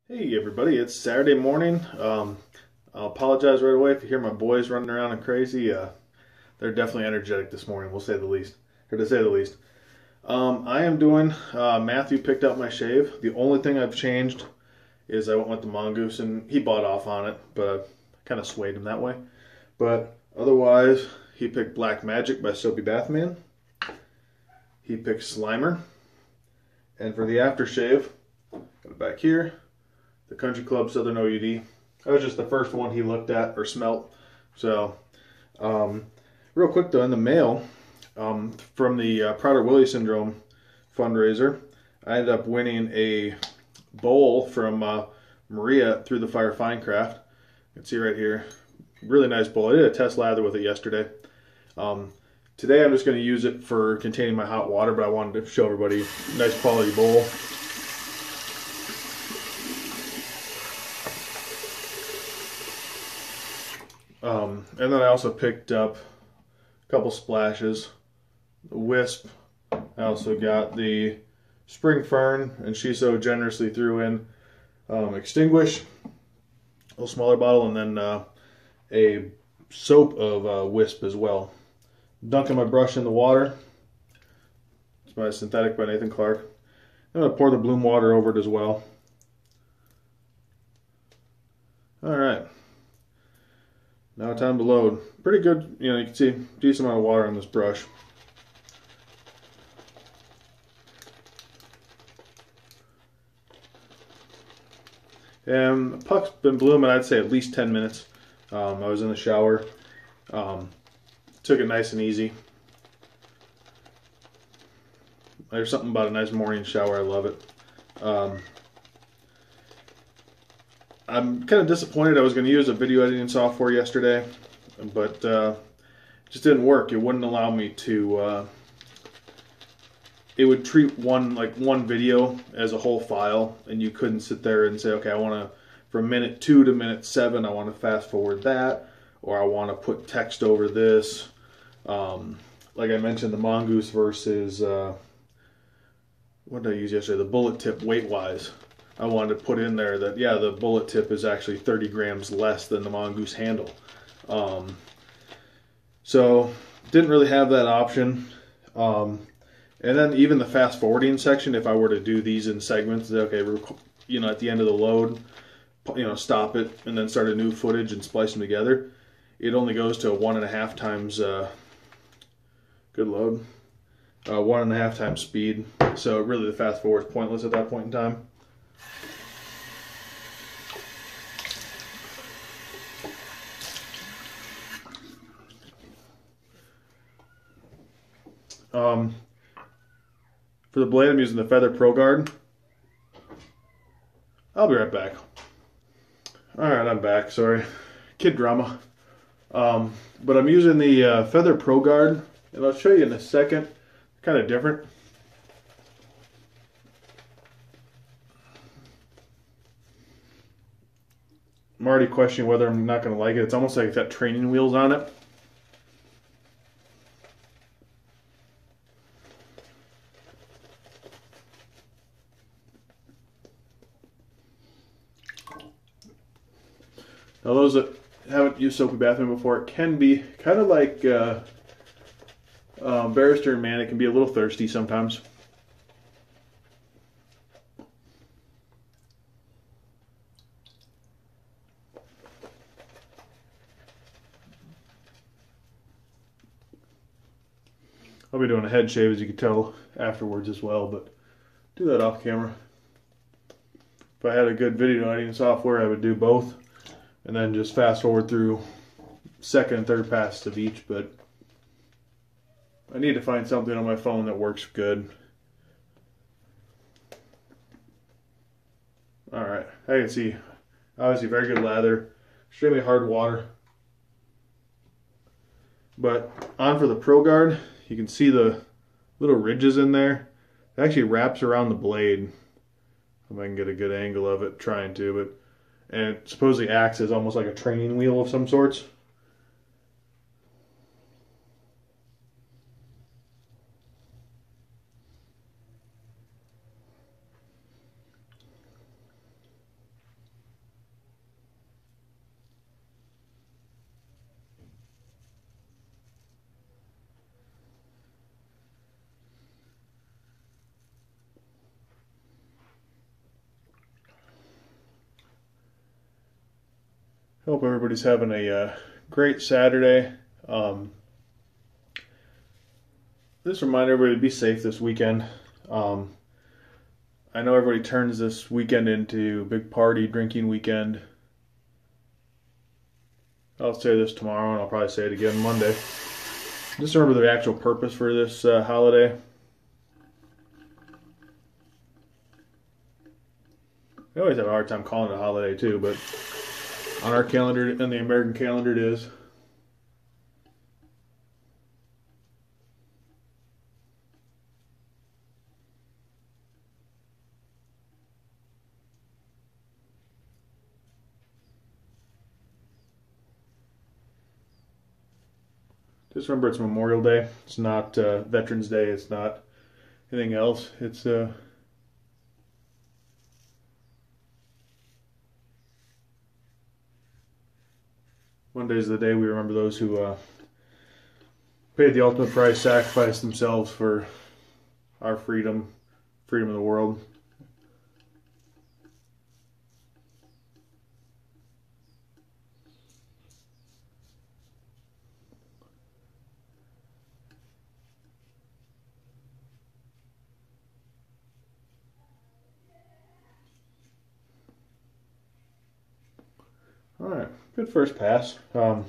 Hey everybody, it's Saturday morning. I'll apologize right away if you hear my boys running around and crazy. They're definitely energetic this morning, we'll say the least, or to say the least. I am doing, Matthew picked up my shave. The only thing I've changed is I went with the mongoose and he bought off on it, but I kind of swayed him that way. But otherwise, he picked Black Magic by Soapy Bathman. He picked Slimer. And for the aftershave, got it back here. The Country Club Southern OUD. That was just the first one he looked at or smelt. So, real quick though, in the mail, from the Prader-Willi syndrome fundraiser, I ended up winning a bowl from Maria Through the Fire Finecraft. You can see right here, really nice bowl. I did a test lather with it yesterday. Today I'm just going to use it for containing my hot water, but I wanted to show everybody a nice quality bowl. And then I also picked up a couple splashes, the Wisp. I also got the Spring Fern, and she so generously threw in Extinguish, a little smaller bottle, and then a soap of Wisp as well. Dunking my brush in the water. It's my synthetic by Nathan Clark. I'm going to pour the Bloom water over it as well. All right. Now time to load. Pretty good, you can see a decent amount of water on this brush. And the puck's been blooming, I'd say at least 10 minutes. I was in the shower. Took it nice and easy. There's something about a nice morning shower, I love it. I'm kind of disappointed. I was going to use a video editing software yesterday, but it just didn't work. It wouldn't allow me to. It would treat one video as a whole file, and you couldn't sit there and say, okay, I want to, from minute 2 to minute 7, I want to fast forward that, or I want to put text over this. Like I mentioned, the mongoose versus what did I use yesterday? The bullet tip weight-wise. I wanted to put in there that, yeah, the bullet tip is actually 30 grams less than the mongoose handle. So didn't really have that option. And then even the fast forwarding section, if I were to do these in segments, okay, at the end of the load, stop it and then start a new footage and splice them together. It only goes to 1.5 times, good load, 1.5 times speed. So really the fast forward is pointless at that point in time. For the blade, I'm using the Feather Pro Guard. I'll be right back. Alright, I'm back. Sorry. Kid drama. But I'm using the Feather Pro Guard, and I'll show you in a second. Kind of different. I'm already questioning whether I'm not going to like it. It's almost like it's got training wheels on it. Now those that haven't used Soapy Bathman before, it can be kind of like Barrister and Man. It can be a little thirsty sometimes. I'll be doing a head shave, as you can tell, afterwards as well, but do that off camera. If I had a good video editing software, I would do both, and then just fast forward through second and third passes of each, but I need to find something on my phone that works good. Alright, I can see, obviously very good lather, extremely hard water. But on for the Pro Guard, you can see the little ridges in there. It actually wraps around the blade. If I can get a good angle of it, trying to, but and it supposedly acts as almost like a training wheel of some sorts. Hope everybody's having a great Saturday. Just remind everybody to be safe this weekend. I know everybody turns this weekend into big party drinking weekend. I'll say this tomorrow, and I'll probably say it again Monday. Just remember the actual purpose for this holiday. I always have a hard time calling it a holiday too, but on our calendar, in the American calendar, it is. Just remember it's Memorial Day. It's not Veterans Day. It's not anything else. It's Monday is the day we remember those who paid the ultimate price, sacrificed themselves for our freedom of the world. All right, good first pass. Didn't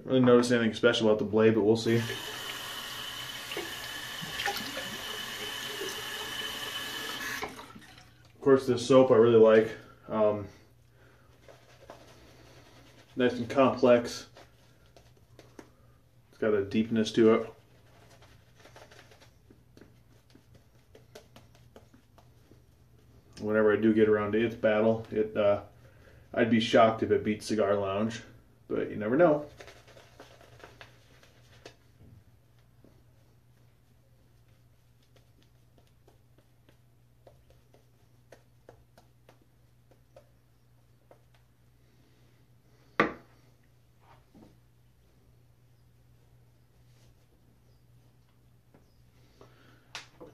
really notice anything special about the blade, but we'll see. Of course, this soap I really like. Nice and complex. It's got a deepness to it. Whenever I do get around to its battle, I'd be shocked if it beats Cigar Lounge, but you never know.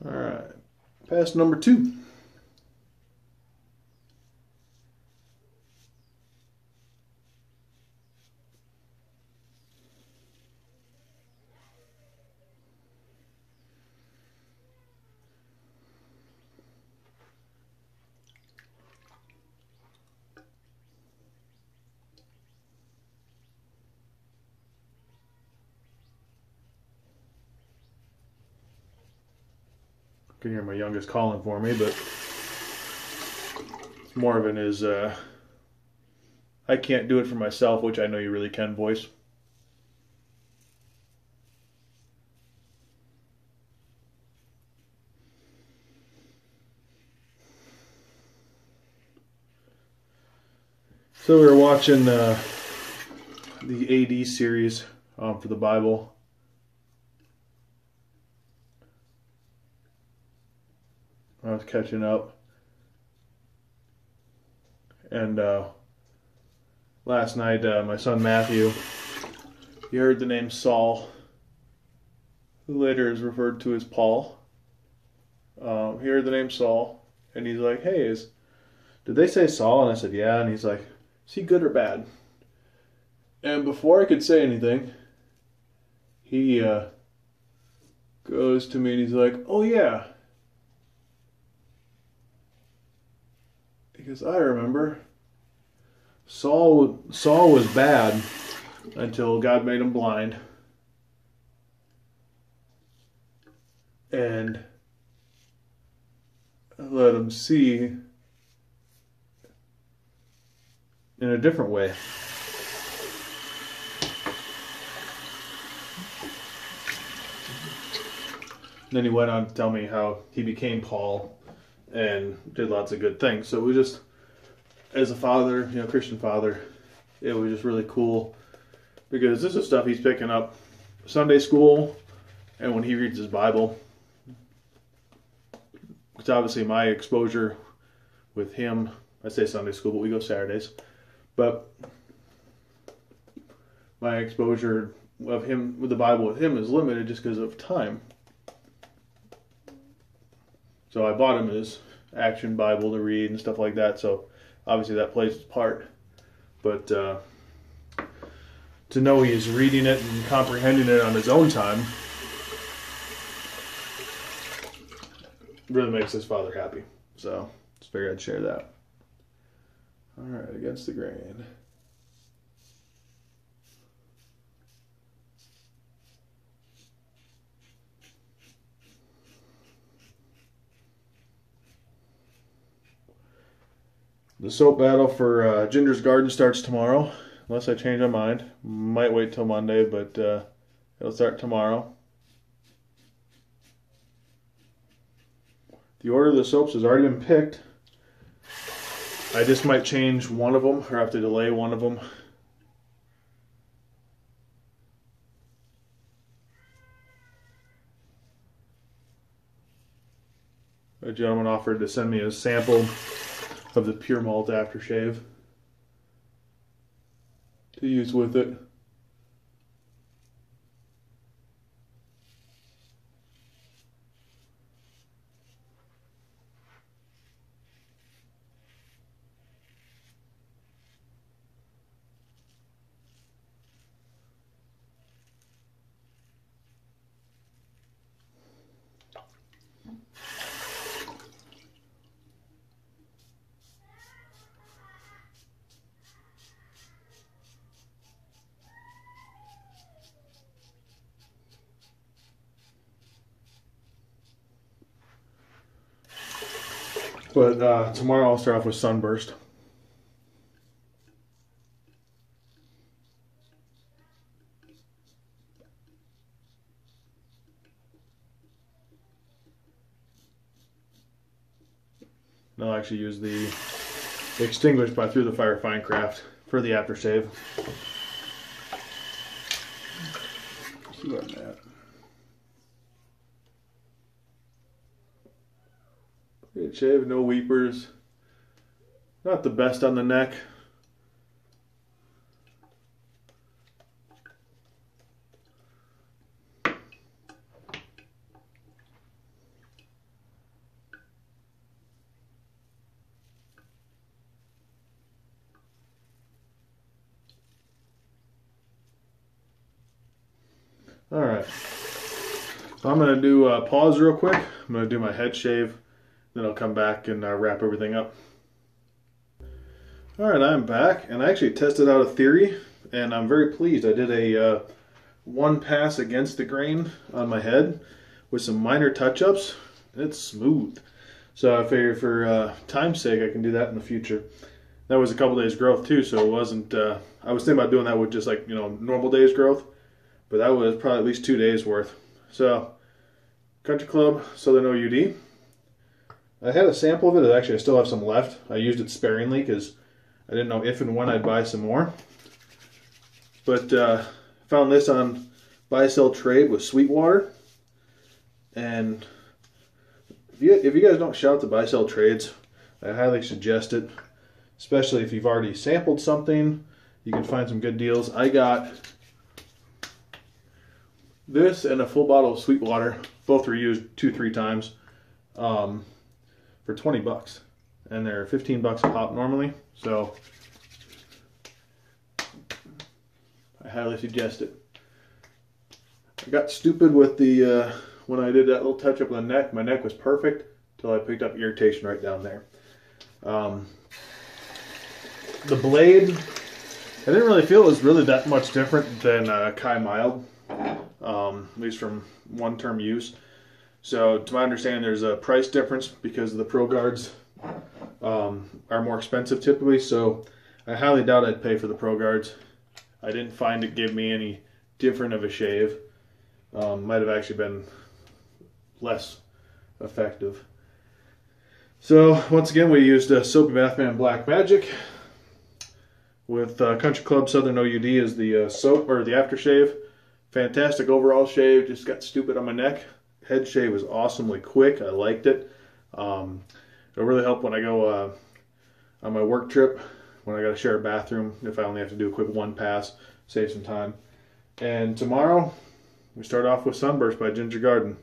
All right, pass number 2. I can hear my youngest calling for me, but Marvin is, I can't do it for myself, which I know you really can, voice. So we were watching the AD series for the Bible. I was catching up. And last night, my son Matthew, he heard the name Saul, who later is referred to as Paul. He heard the name Saul, and he's like, hey, did they say Saul? And I said, yeah. And he's like, is he good or bad? And before I could say anything, he goes to me and he's like, oh yeah. Because I remember Saul was bad until God made him blind. And let him see in a different way. And then he went on to tell me how he became Paul and did lots of good things. So it was just, as a father, Christian father, it was just really cool because this is stuff he's picking up Sunday school and when he reads his Bible. It's obviously my exposure with him. I say Sunday school, but we go Saturdays. But my exposure of him with the Bible with him is limited just because of time. So I bought him his Action Bible to read and stuff like that. So obviously that plays its part. But to know he is reading it and comprehending it on his own time really makes his father happy. So just figured I'd share that. All right, Against the Grain. The soap battle for Ginger's Garden starts tomorrow, unless I change my mind. Might wait till Monday, but it'll start tomorrow. The order of the soaps has already been picked. I just might change one of them, or have to delay one of them. A gentleman offered to send me a sample of the Pure Malt aftershave to use with it. But tomorrow I'll start off with Sunburst. And I'll actually use the Extinguished by Through the Fire Fine Craft for the aftershave. See what I'm at. Great shave, no weepers. Not the best on the neck. All right. So I'm going to do pause real quick. I'm going to do my head shave. Then I'll come back and wrap everything up. All right, I'm back, and I actually tested out a theory, and I'm very pleased. I did a one pass against the grain on my head with some minor touch-ups. It's smooth. So I figured for time's sake, I can do that in the future. That was a couple days growth too, so it wasn't. I was thinking about doing that with just like normal days growth, but that was probably at least 2 days worth. So Country Club Southern OUD. I had a sample of it. Actually, I still have some left. I used it sparingly because I didn't know if and when I'd buy some more. But found this on Buy Sell Trade with Sweetwater. And if you guys don't shout to Buy Sell Trades, I highly suggest it. Especially if you've already sampled something, you can find some good deals. I got this and a full bottle of Sweetwater. Both were used 2-3 times. For 20 bucks, and they're 15 bucks a pop normally, so I highly suggest it. I got stupid with the when I did that little touch up on the neck. My neck was perfect until I picked up irritation right down there. The blade, I didn't really feel it was really that much different than Kai Mild, at least from one term use. So, to my understanding, there's a price difference because the Pro Guards are more expensive typically. So, I highly doubt I'd pay for the Pro Guards. I didn't find it gave me any different of a shave. Might have actually been less effective. So, once again, we used Soapy Bathman Black Magic with Country Club Southern OUD as the soap or the aftershave. Fantastic overall shave. Just got stupid on my neck. Head shave was awesomely quick. I liked it. It'll really help when I go on my work trip, when I got to share a bathroom, if I only have to do a quick one pass, save some time. And tomorrow, we start off with Sunburst by Ginger Garden.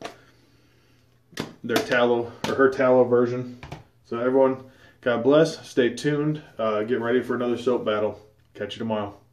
Their tallow, or her tallow version. So everyone, God bless, stay tuned, get ready for another soap battle. Catch you tomorrow.